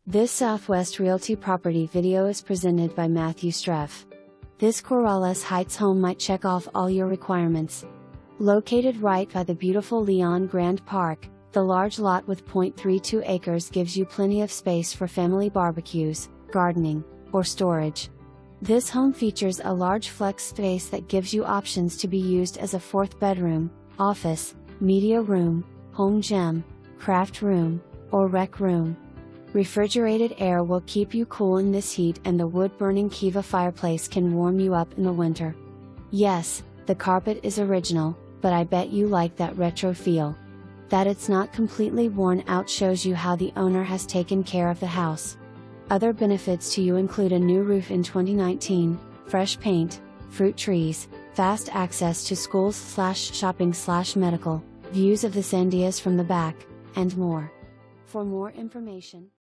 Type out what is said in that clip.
This Southwest Realty property video is presented by Matthew Streff. This Corrales Heights home might check off all your requirements. Located right by the beautiful Leon Grande Park, the large lot with 0.32 acres gives you plenty of space for family barbecues, gardening, or storage. This home features a large flex space that gives you options to be used as a fourth bedroom, office, media room, home gym, craft room, or rec room. Refrigerated air will keep you cool in this heat, and the wood-burning Kiva Fireplace can warm you up in the winter. Yes, the carpet is original, but I bet you like that retro feel. That it's not completely worn out shows you how the owner has taken care of the house. Other benefits to you include a new roof in 2019, fresh paint, fruit trees, fast access to schools/shopping/medical, views of the Sandias from the back, and more. For more information,